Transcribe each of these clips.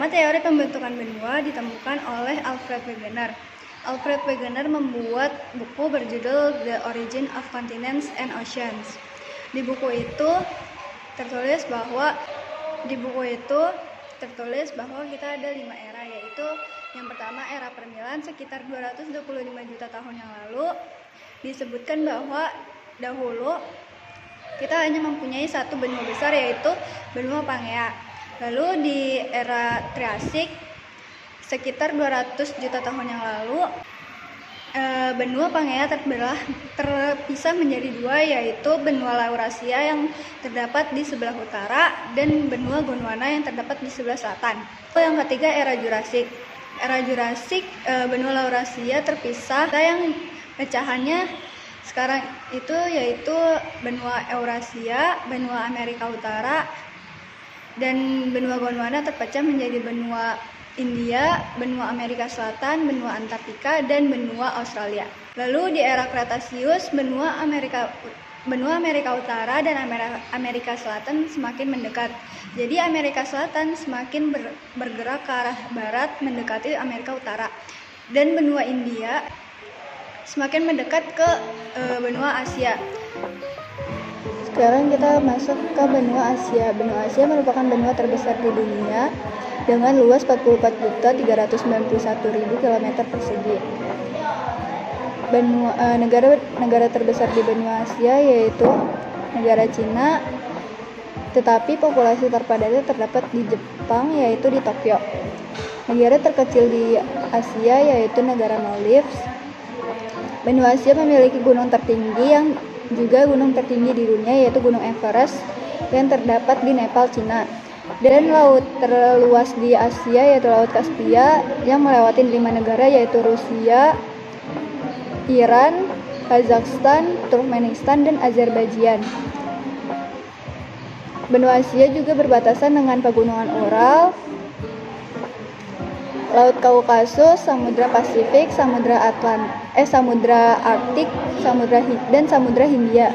Pertama, teori pembentukan benua ditemukan oleh Alfred Wegener. Alfred Wegener membuat buku berjudul The Origin of Continents and Oceans. Di buku itu tertulis bahwa kita ada 5 era, yaitu yang pertama era permilan sekitar 225 juta tahun yang lalu. Disebutkan bahwa dahulu kita hanya mempunyai satu benua besar, yaitu benua Pangea. Lalu di era Triasik sekitar 200 juta tahun yang lalu, benua Pangea terpisah menjadi dua, yaitu benua Laurasia yang terdapat di sebelah utara dan benua Gondwana yang terdapat di sebelah selatan. Yang ketiga, era Jurasik. Era Jurasik, benua Laurasia terpisah, yang pecahannya sekarang itu yaitu benua Eurasia, benua Amerika Utara, dan benua Gondwana terpecah menjadi benua India, benua Amerika Selatan, benua Antartika, dan benua Australia. Lalu di era Kretasius, benua Amerika Utara dan Amerika Selatan semakin mendekat. Jadi Amerika Selatan semakin bergerak ke arah barat mendekati Amerika Utara, dan benua India semakin mendekat ke benua Asia. Sekarang kita masuk ke benua Asia. Benua Asia merupakan benua terbesar di dunia dengan luas 44.391.000 km persegi. Negara terbesar di benua Asia yaitu negara Cina, tetapi populasi terpadatnya terdapat di Jepang, yaitu di Tokyo. Negara terkecil di Asia yaitu negara Maldives. Benua Asia memiliki gunung tertinggi yang juga gunung tertinggi di dunia, yaitu Gunung Everest yang terdapat di Nepal, Cina. Dan laut terluas di Asia yaitu Laut Kaspia yang melewati 5 negara, yaitu Rusia, Iran, Kazakhstan, Turkmenistan, dan Azerbaijan. Benua Asia juga berbatasan dengan Pegunungan Ural, Laut Kaukasus, Samudra Pasifik, Samudra Arktik, dan Samudra Hindia.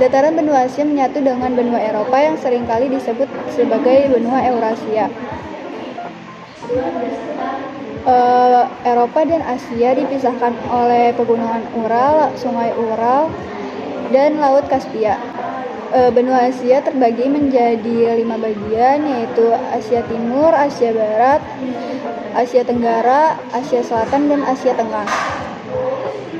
Dataran benua Asia menyatu dengan benua Eropa yang seringkali disebut sebagai benua Eurasia. Eropa dan Asia dipisahkan oleh Pegunungan Ural, Sungai Ural, dan Laut Kaspia. Benua Asia terbagi menjadi 5 bagian, yaitu Asia Timur, Asia Barat, Asia Tenggara, Asia Selatan, dan Asia Tengah.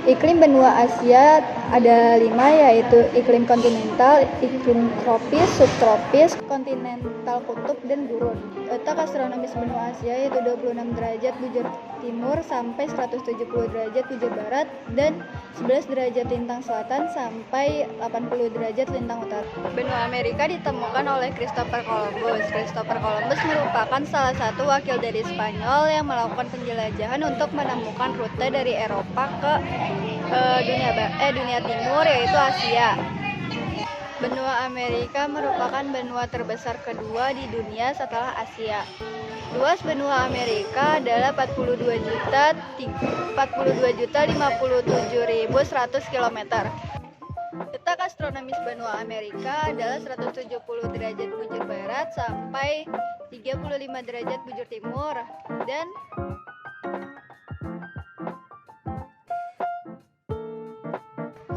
Iklim benua Asia ada 5, yaitu iklim kontinental, iklim tropis, subtropis, kontinental kutub, dan gurun. Letak astronomis benua Asia yaitu 26 derajat bujur timur sampai 170 derajat bujur barat, dan 11 derajat lintang selatan sampai 80 derajat lintang utara. Benua Amerika ditemukan oleh Christopher Columbus. Christopher Columbus merupakan salah satu wakil dari Spanyol yang melakukan penjelajahan untuk menemukan rute dari Eropa ke dunia timur, yaitu Asia. Benua Amerika merupakan benua terbesar kedua di dunia setelah Asia. Luas benua Amerika adalah 42.057.100 km. Letak astronomis benua Amerika adalah 170 derajat bujur barat sampai 35 derajat bujur timur, dan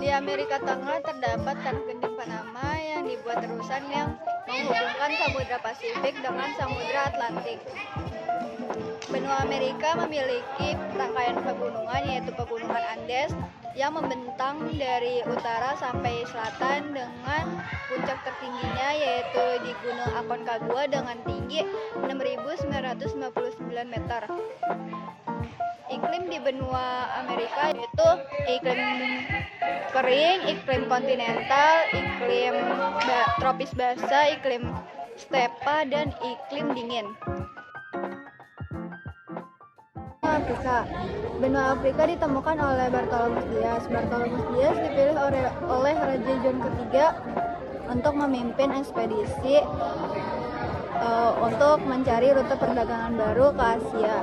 di Amerika Tengah terdapat Tanah Genting Panama yang dibuat terusan yang menghubungkan Samudra Pasifik dengan Samudra Atlantik. Benua Amerika memiliki rangkaian pegunungan, yaitu Pegunungan Andes yang membentang dari utara sampai selatan dengan puncak tertingginya yaitu di Gunung Aconcagua dengan tinggi 6.959 meter. Iklim di benua Amerika yaitu iklim kering, iklim kontinental, iklim tropis basah, iklim stepa, dan iklim dingin. Benua Afrika ditemukan oleh Bartholomew Dias. Bartholomew Dias dipilih oleh Raja John III untuk memimpin ekspedisi untuk mencari rute perdagangan baru ke Asia.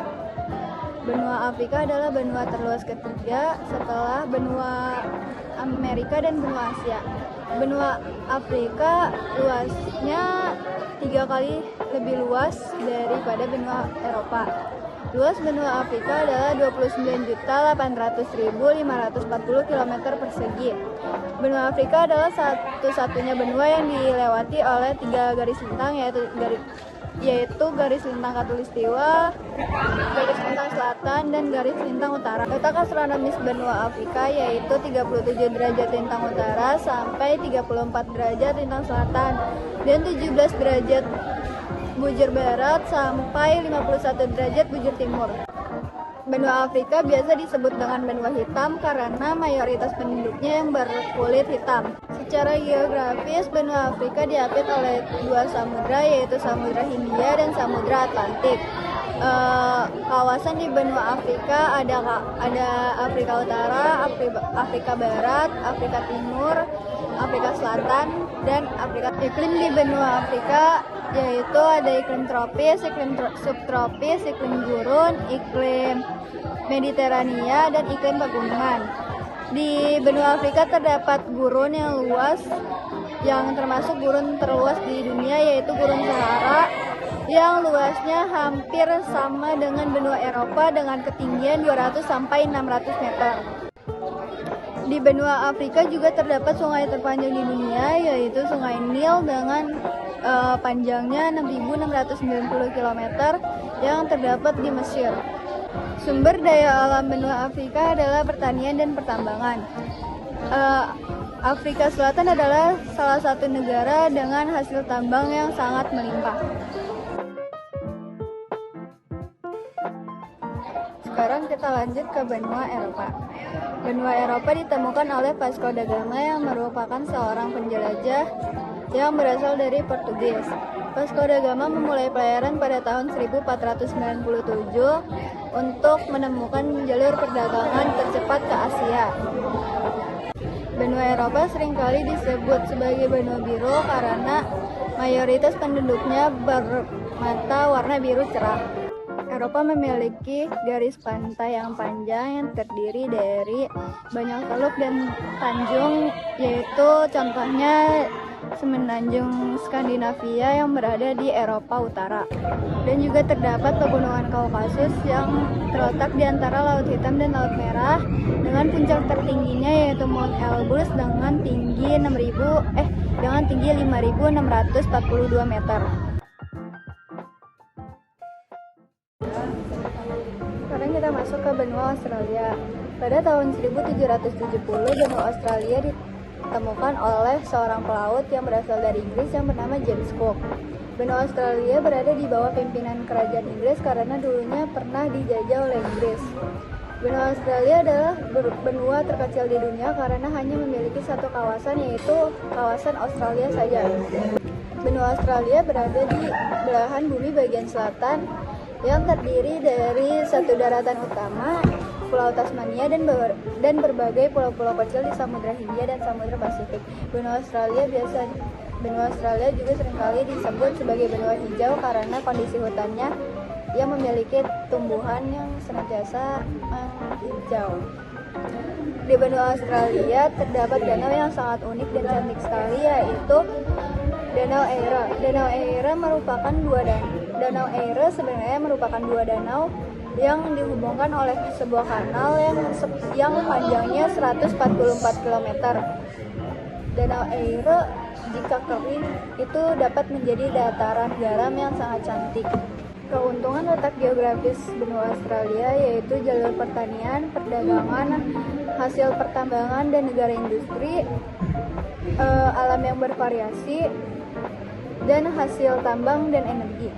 Benua Afrika adalah benua terluas ketiga setelah benua Amerika dan benua Asia. Benua Afrika luasnya 3 kali lebih luas daripada benua Eropa. Luas benua Afrika adalah 29.800.540 km persegi. Benua Afrika adalah satu-satunya benua yang dilewati oleh 3 garis lintang, yaitu garis lintang Khatulistiwa, garis lintang selatan, dan garis lintang utara. Letak astronomis benua Afrika yaitu 37 derajat lintang utara sampai 34 derajat lintang selatan, dan 17 derajat bujur barat sampai 51 derajat bujur timur. Benua Afrika biasa disebut dengan benua hitam karena mayoritas penduduknya yang berkulit hitam. Secara geografis, benua Afrika diapit oleh 2 samudra, yaitu Samudra Hindia dan Samudra Atlantik. Kawasan di benua Afrika ada Afrika Utara, Afrika Barat, Afrika Timur, Afrika Selatan, dan Afrika. Iklim di benua Afrika yaitu ada iklim tropis, iklim subtropis, iklim gurun, iklim Mediterania, dan iklim pegunungan. Di benua Afrika terdapat gurun yang luas, yang termasuk gurun terluas di dunia yaitu Gurun Sahara, yang luasnya hampir sama dengan benua Eropa dengan ketinggian 200 sampai 600 meter. Di benua Afrika juga terdapat sungai terpanjang di dunia, yaitu Sungai Nil dengan panjangnya 6.690 km yang terdapat di Mesir. Sumber daya alam benua Afrika adalah pertanian dan pertambangan. Afrika Selatan adalah salah satu negara dengan hasil tambang yang sangat melimpah. Sekarang kita lanjut ke benua Eropa. Benua Eropa ditemukan oleh Vasco da Gama yang merupakan seorang penjelajah yang berasal dari Portugis. Vasco da Gama memulai pelayaran pada tahun 1497 untuk menemukan jalur perdagangan tercepat ke Asia. Benua Eropa seringkali disebut sebagai benua biru karena mayoritas penduduknya bermata warna biru cerah. Eropa memiliki garis pantai yang panjang yang terdiri dari banyak teluk dan tanjung, yaitu contohnya Semenanjung Skandinavia yang berada di Eropa Utara. Dan juga terdapat pegunungan Kaukasus yang terletak di antara Laut Hitam dan Laut Merah dengan puncak tertingginya yaitu Mount Elbrus dengan tinggi 5.642 meter. Sekarang kita masuk ke benua Australia. Pada tahun 1770, benua Australia ditemukan oleh seorang pelaut yang berasal dari Inggris yang bernama James Cook. Benua Australia berada di bawah pimpinan kerajaan Inggris karena dulunya pernah dijajah oleh Inggris. Benua Australia adalah benua terkecil di dunia karena hanya memiliki satu kawasan, yaitu kawasan Australia saja. Benua Australia berada di belahan bumi bagian selatan yang terdiri dari satu daratan utama, Pulau Tasmania, dan berbagai pulau-pulau kecil di Samudra Hindia dan Samudra Pasifik. Benua Australia juga seringkali disebut sebagai benua hijau karena kondisi hutannya yang memiliki tumbuhan yang senantiasa hijau. Di benua Australia terdapat danau yang sangat unik dan cantik sekali, yaitu Danau Eire. Danau Eire sebenarnya merupakan dua danau yang dihubungkan oleh sebuah kanal yang panjangnya 144 km. Danau Eire jika kering itu dapat menjadi dataran garam yang sangat cantik. Keuntungan letak geografis benua Australia yaitu jalur pertanian, perdagangan, hasil pertambangan, dan negara industri, alam yang bervariasi, dan hasil tambang dan energi.